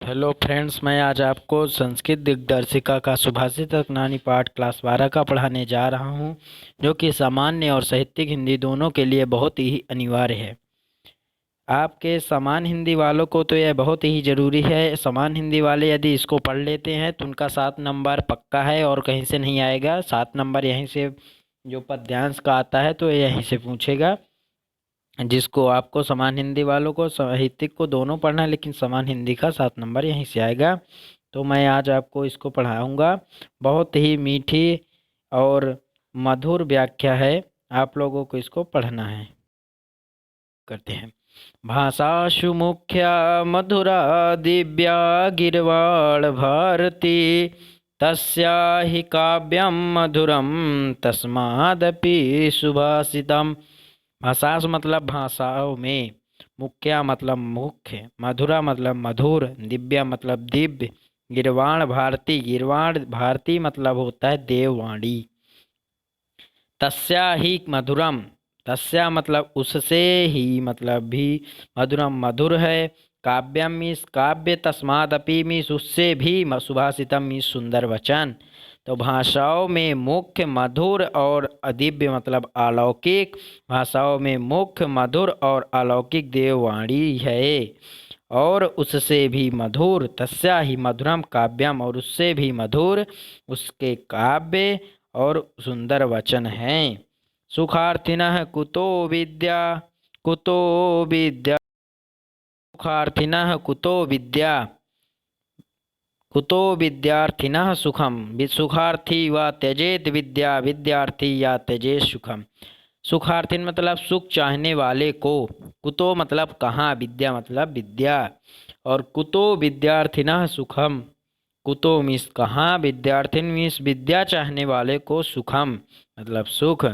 Hello friends, मैं आज आपको संस्कृत दिग्दर्शिका का सुभाषित अगनानी पाठ क्लास 12 का पढ़ाने जा रहा हूं, जो कि सामान्य और साहित्यिक हिंदी दोनों के लिए बहुत ही अनिवार्य है। आपके समान हिंदी वालों को तो यह बहुत ही ज़रूरी है। समान हिंदी वाले यदि इसको पढ़ लेते हैं तो उनका 7 नंबर पक्का है और कहीं से नहीं आएगा। 7 नंबर यहीं से, जो पद्यांश का आता है तो यहीं से पूछेगा। जिसको आपको समान हिंदी वालों को साहित्यिक को दोनों पढ़ना है, लेकिन समान हिंदी का 7 नंबर यहीं से आएगा। तो मैं आज आपको इसको पढ़ाऊंगा। बहुत ही मीठी और मधुर व्याख्या है, आप लोगों को इसको पढ़ना है। करते हैं। भाषासु मुख्या मधुरा दिव्या गिरवाण भारती, तस्या हि काव्यम मधुरम तस्मादपि सुभाषितम। भाषासु मतलब भाषाओं में, मुख्या मतलब मुख्य, मधुरा मतलब मधुर, दिव्या मतलब दिव्य, गिरवाण भारती, गिरवाण भारती मतलब होता है देववाणी। तस्या ही मधुरम, तस्या मतलब उससे ही मतलब भी, मधुरम मधुर है, काव्यम मीस काव्य, तस्मादपि मीस उससे भी, सुभाषितम मीस सुंदर वचन। तो भाषाओं में मुख्य मधुर और अदिव्य मतलब अलौकिक, भाषाओं में मुख्य मधुर और अलौकिक देववाणी है। और उससे भी मधुर, तस्या ही मधुरम काव्यम, और उससे भी मधुर उसके काव्य और सुंदर वचन हैं। सुखार्थिनः कुतो विद्या, कुतो विद्या, सुखार्थिनः कुतो विद्या, कुतो विद्यार्थिनः सुखम। सुखार्थी व त्यजेत विद्या, विद्यार्थी या त्यजेत सुखम। सुखार्थिन मतलब सुख चाहने वाले को, कुतो मतलब कहाँ, विद्या मतलब विद्या, और कुतो विद्यार्थिनः सुखम, कुतो मीन्स कहाँ, विद्यार्थिन मीन्स विद्या चाहने वाले को, सुखम मतलब सुख।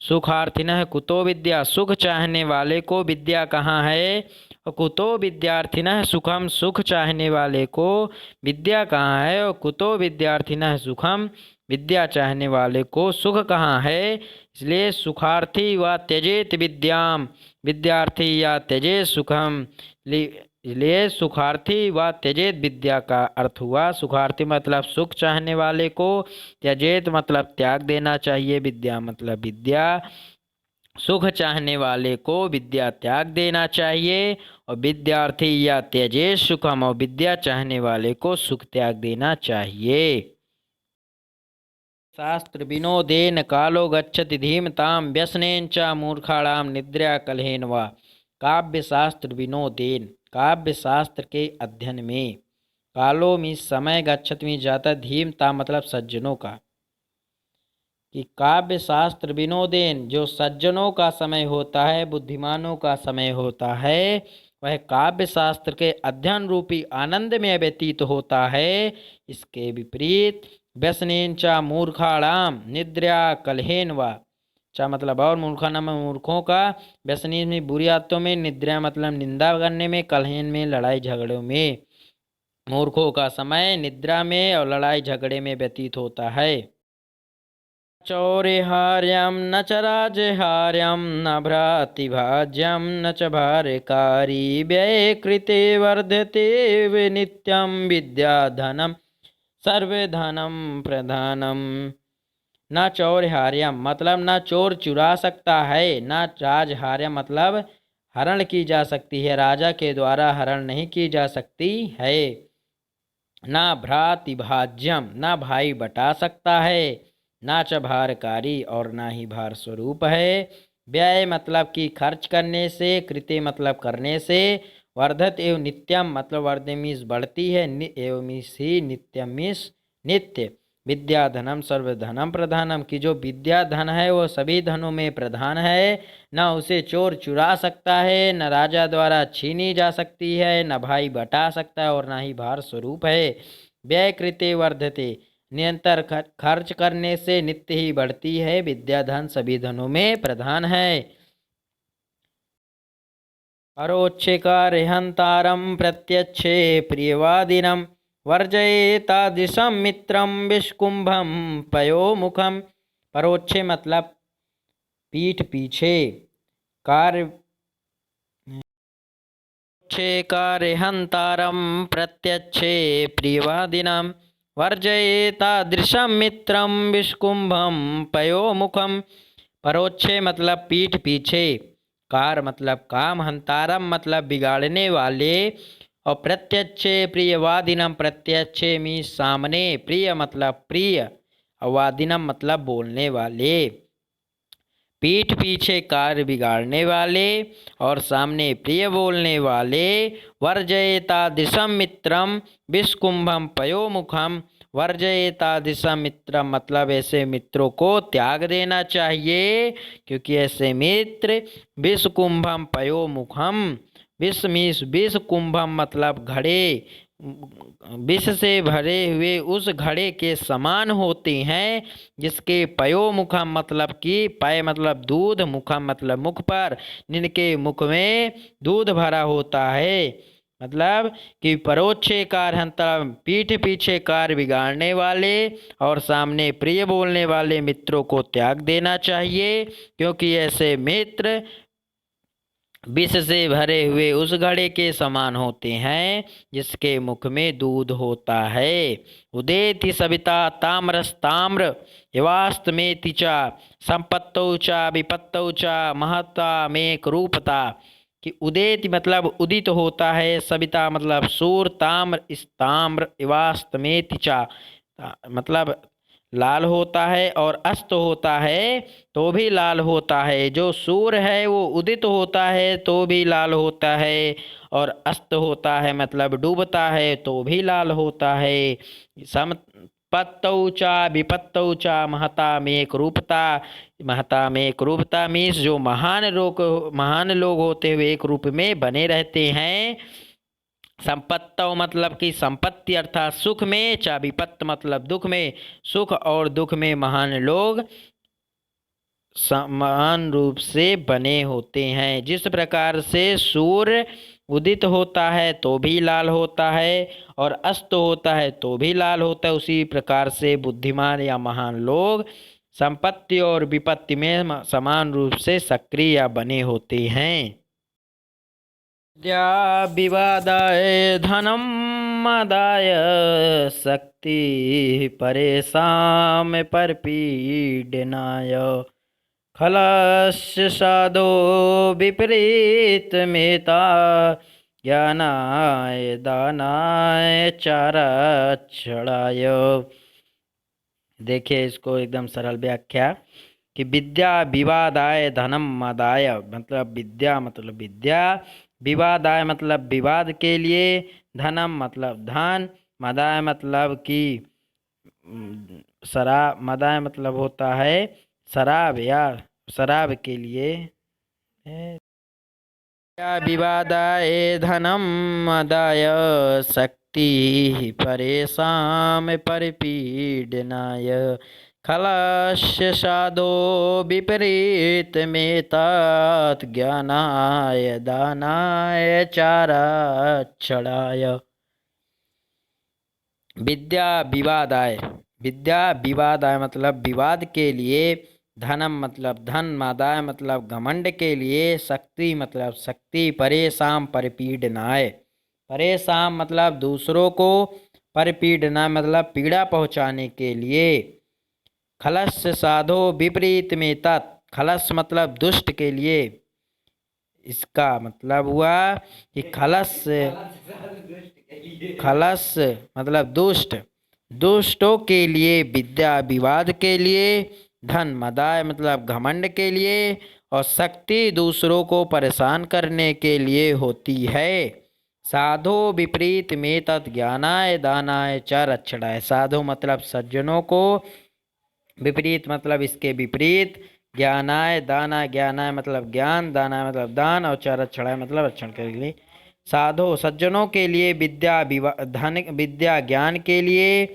सुखार्थिनः कुतो विद्या, सुख चाहने वाले को विद्या कहाँ है, और कुतो विद्यार्थिनः सुखम, सुख चाहने वाले को विद्या कहाँ है, और कुतो विद्यार्थिनः सुखम, विद्या चाहने वाले को सुख कहाँ है। इसलिए सुखार्थी व त्यजेत विद्याम, विद्यार्थी या त्यजेत सुखम। इसलिए सुखार्थी व त्यजेत विद्या का अर्थ हुआ, सुखार्थी मतलब सुख चाहने वाले को, त्यजेत मतलब त्याग देना चाहिए, विद्या मतलब विद्या, सुख चाहने वाले को विद्या त्याग देना चाहिए, और विद्यार्थी या त्यजेत सुखम, और विद्या चाहने वाले को सुख त्याग देना चाहिए। शास्त्र विनोदेन कालो गच्छति धीमताम, व्यसनेन च मूर्खाणाम निद्रा कलहेन वा। काव्य शास्त्र विनोदेन, काव्य शास्त्र के अध्ययन में, कालो में समय, गच्छति में जाता, धीमता मतलब सज्जनों का, कि काव्य शास्त्र विनोदेन जो सज्जनों का समय होता है, बुद्धिमानों का समय होता है, वह काव्य शास्त्र के अध्ययन रूपी आनंद में व्यतीत होता है। इसके विपरीत व्यसनेन चा मूर्खाणाम निद्रा कलहेन वा, चा मतलब और, मूर्खा नाम मूर्खों का, व्यसनी में बुरी आदतों में, निद्रा मतलब निंदा करने में, कलहेन में लड़ाई झगड़ों में। मूर्खों का समय निद्रा में और लड़ाई झगड़े में व्यतीत होता है। चौरिहार्यं न च राजहार्यं, न भ्रातृभाज्यं न च भारकारी, व्यये कृते वर्धते नित्यं विद्याधनं सर्वधनं प्रधानम। न चौरिहार्यम मतलब न चोर चुरा सकता है, न राजहार्यम मतलब हरण की जा सकती है, राजा के द्वारा हरण नहीं की जा सकती है। ना भ्रातिभाज्यम, ना भाई बटा सकता है, ना च भारकारी और ना ही भार स्वरूप है। व्यय मतलब कि खर्च करने से, कृत्य मतलब करने से, वर्धत एवं नित्यम मतलब वर्धे मीस बढ़ती है, एवं मीस ही, नित्यम मीस नित्य। विद्या धनम सर्वधनम प्रधानम, की जो विद्या धन है वो सभी धनों में प्रधान है। न उसे चोर चुरा सकता है, न राजा द्वारा छीनी जा सकती है, न भाई बटा सकता है, और न ही भार स्वरूप है। व्यय कृते वर्धते, निरंतर खर्च करने से नित्य ही बढ़ती है, विद्या धन सभी धनों में प्रधान है। परोक्षे कार्यहंतारम प्रत्यक्षे प्रियवादिनम, वर्जयेतादृशं मित्रं विष्कुंभम पयोमुखम। परोक्षे मतलब पीठ पीछे, कार्य परोक्षे कार्यहन्तारं प्रत्यक्षे प्रियवादिनां वर्जयेतादृशं मित्रं विष्कुंभं पयोमुखम। परोक्षे मतलब पीठ पीछे, कार मतलब काम, हंतारम मतलब बिगाड़ने वाले, और प्रत्यक्षे प्रियवादिनम, प्रत्यक्षे में सामने, प्रिय मतलब प्रिय, और वादिनम मतलब बोलने वाले। पीठ पीछे कार्य बिगाड़ने वाले और सामने प्रिय बोलने वाले। वर्जयेता दिशम मित्रम विष्कुंभम पयोमुखम। वर्जयेता दिशम मित्रम मतलब ऐसे मित्रों को त्याग देना चाहिए, क्योंकि ऐसे मित्र विषकुंभम पयोमुखम, विष कुंभम मतलब घड़े, विष से भरे हुए उस घड़े के समान होते हैं, जिसके पयोमुखम मतलब कि पय मतलब दूध, मुखम मतलब मुख पर, जिनके मुख में दूध भरा होता है। मतलब कि परोक्षे कारहंता, पीठ पीछे कार बिगाड़ने वाले और सामने प्रिय बोलने वाले मित्रों को त्याग देना चाहिए, क्योंकि ऐसे मित्र विष से भरे हुए उस घड़े के समान होते हैं, जिसके मुख में दूध होता है। उदेति सविता ताम्रस्ताम्र यवास्तमेति च संपत्तौ च विपत्तौ च महता मेक रूपता। कि उदेति मतलब उदित होता है, सविता मतलब सूर, ताम्र स्तम्र, इवास्तमेति च मतलब लाल होता है, और अस्त होता है तो भी लाल होता है। जो सूर्य है वो उदित होता है तो भी लाल होता है, और अस्त होता है मतलब डूबता है तो भी लाल होता है। संपत्तौ च विपत्तौ च महता में एक रूपता। महता में एक रूपता मीन्स जो महान लोग होते हुए एक रूप में बने रहते हैं। संपत्तौ मतलब कि संपत्ति अर्थात सुख में, चा विपत्त मतलब दुख में, सुख और दुख में महान लोग समान रूप से बने होते हैं। जिस प्रकार से सूर्य उदित होता है तो भी लाल होता है, और अस्त होता है तो भी लाल होता है, उसी प्रकार से बुद्धिमान या महान लोग संपत्ति और विपत्ति में समान रूप से सक्रिय या बने होते हैं। विद्या विवादाय धनम मदाय शक्ति परेशान परपीडनाय खलस्य साधो विपरीत मेता ज्ञानाय दानाय चाराक्षणाय। देखिए इसको एकदम सरल व्याख्या कि विद्या विवादाय धनम मदाय मतलब विद्या मतलब विद्या, विवादाय मतलब विवाद के लिए, धनम मतलब धन, मदाय मतलब कि शराब, मदाय मतलब होता है शराब या शराब के लिए। विवादाय धनम मदाय शक्ति परेशान परिपीडनाय खलस्य साधो विपरीत मेतात ज्ञानाय दानाय चाराक्षणाय। विद्या विवादाय, विद्या विवादाय मतलब विवाद के लिए, धनम मतलब धन, मादाय मतलब घमंड के लिए, शक्ति मतलब शक्ति, परेशान परिपीडनाय, परेशान मतलब दूसरों को, परिपीडना मतलब पीड़ा पहुंचाने के लिए। खलस साधो विपरीत में तत्, खलस मतलब दुष्ट के लिए। इसका मतलब हुआ कि खलस, खलस मतलब दुष्ट, दुष्टों के लिए विद्या विवाद के लिए, धन मदाय मतलब घमंड के लिए, और शक्ति दूसरों को परेशान करने के लिए होती है। साधो विपरीत में तत् ज्ञानाय दानाय च रक्षणाय। साधो मतलब सज्जनों को, विपरीत मतलब इसके विपरीत, ज्ञानाय दाना, ज्ञानाय मतलब ज्ञान, दानाय मतलब दान, और च रक्षणाय मतलब रक्षण के लिए। साधो सज्जनों के लिए, विद्या धन, विद्या ज्ञान के लिए,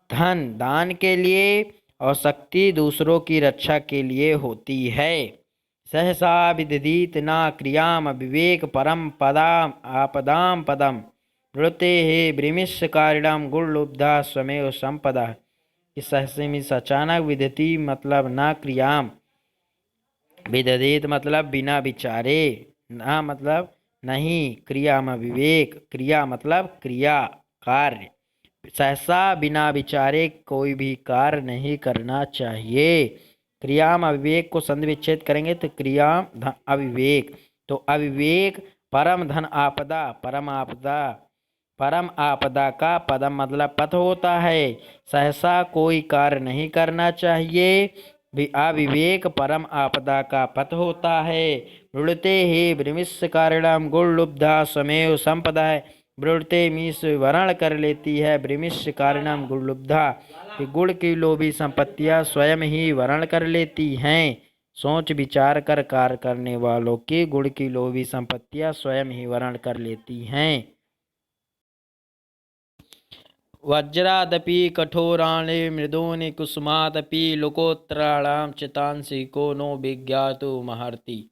धन दान के लिए, और शक्ति दूसरों की रक्षा के लिए होती है। सहसा विदधीत न क्रियाम विवेक परम पदाम आपदाम पदम वृते हे ब्रिमिश कारिणम गुणलुब्धा स्वमेव संपदा। इस सहसे में अचानक विदती मतलब न क्रियाम, विदधीत मतलब बिना विचारे, ना मतलब नहीं। क्रिया में विवेक, क्रिया मतलब क्रिया, कार्य। सहसा बिना विचारे कोई भी कार्य नहीं करना चाहिए। क्रिया में अविवेक को संधि विच्छेद करेंगे तो क्रिया धन अविवेक। तो अविवेक परम धन आपदा, परम आपदा, परम आपदा का पदम मतलब पथ होता है। सहसा कोई कार्य नहीं करना चाहिए। अविवेक परम आपदा का पथ होता है। मृणते ही भ्रमिश कारिणम गुणलुब्धा स्वमेव संपदा है। मृणते मीस वर्ण कर लेती है भ्रमिश कारिणम गुणलुब्धा, कि गुण की लोभी संपत्तियां स्वयं ही वर्ण कर लेती हैं। सोच विचार कर कार्य करने वालों की गुण की लोभी संपत्तियां स्वयं ही वर्ण कर लेती हैं। वज्रादपि कठोराणि मृदूनि कुसुमादपि लोकोत्तराणां चितांसि को नो विज्ञातुमर्हति।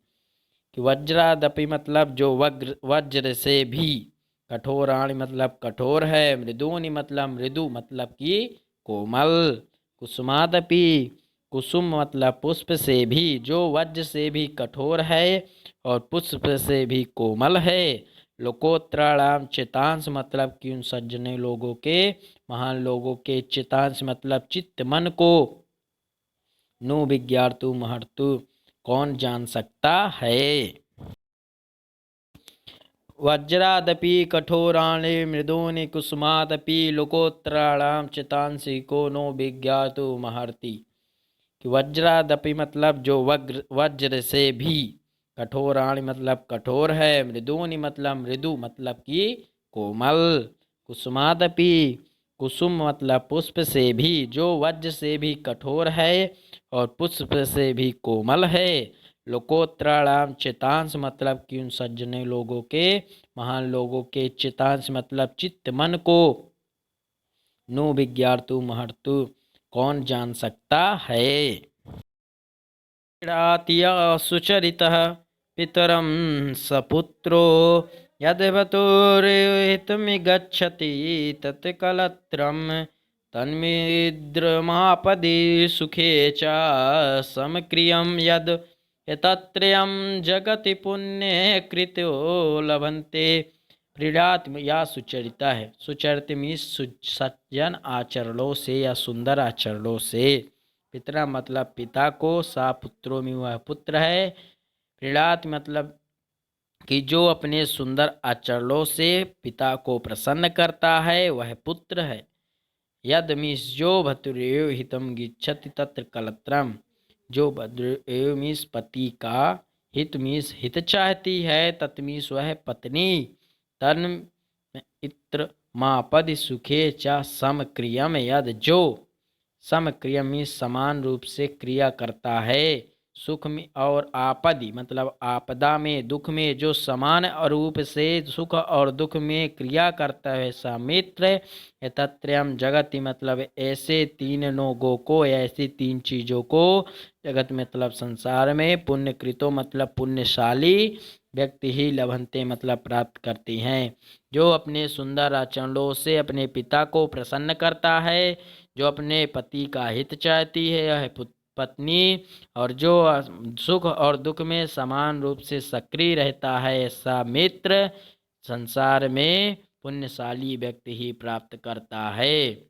कि वज्रादपि मतलब जो वज्र से भी, कठोराणि मतलब कठोर है, मृदूनि मतलब मृदु मतलब कि कोमल, कुसुमादपि कुसुम मतलब पुष्प से भी, जो वज्र से भी कठोर है और पुष्प से भी कोमल है। लोकोत्तराणाम चितांश मतलब कि उन सज्जने लोगों के, महान लोगों के, चितांश मतलब चित्त मन को, नु विज्ञातु महर्तु कौन जान सकता है। वज्रादपि कठोराणि मृदूनि कुसुमादपि लोकोत्तराणां चितांसि को नो विज्ञातुमर्हति। कि वज्रादपि मतलब जो वज्र से भी, कठोराणि मतलब कठोर है, मृदूनि मतलब मृदु मतलब कि कोमल, कुसुमादपि कुसुम मतलब पुष्प से भी, जो वज्र से भी कठोर है और पुष्प से भी कोमल है। लोकोत्तराणाम चितांश मतलब कि उन सज्जने लोगों के, महान लोगों के, चितांश मतलब चित्त मन को, नु विज्ञातु महर्तु कौन जान सकता है। क्रीडातिया सुचरितः पितरं सपुत्रो यद्वतुर्हितमिगच्छति तत्कलत्रं तन्मिद्रमापदि सुखे च समक्रियं यद् एतत्त्रयं जगति पुण्ये कृतो लभन्ते। क्रीडात या सुचरिता है। सुचरित मीन्स सज्जन आचरणों से या सुंदर आचरणों से। पितरा मतलब पिता को, सा पुत्रों में वह पुत्र है। क्रीड़ात मतलब कि जो अपने सुंदर आचरणों से पिता को प्रसन्न करता है वह पुत्र है। यद मीस जो भतुरेव हितम गिच्छति तत्र कलत्रम, जो भद्रेव मीस पति का, हित मीस हित चाहती है, तत्मीस वह पत्नी, तन इत्र मापद सुखे च समक्रियम यद जो, समक्रियम मीस समान रूप से क्रिया करता है, सुख में और आपदि मतलब आपदा में, दुख में जो समान रूप से सुख और दुख में क्रिया करता है सा मित्र। तत्रयम जगति मतलब ऐसे तीन लोगों को, ऐसी तीन चीजों को, जगत मतलब संसार में, पुण्य कृतो मतलब पुण्यशाली व्यक्ति ही लभंते मतलब प्राप्त करती हैं। जो अपने सुंदर आचरणों से अपने पिता को प्रसन्न करता है, जो अपने पति का हित चाहती है यह पत्नी, और जो सुख और दुख में समान रूप से सक्रिय रहता है ऐसा मित्र, संसार में पुण्यशाली व्यक्ति ही प्राप्त करता है।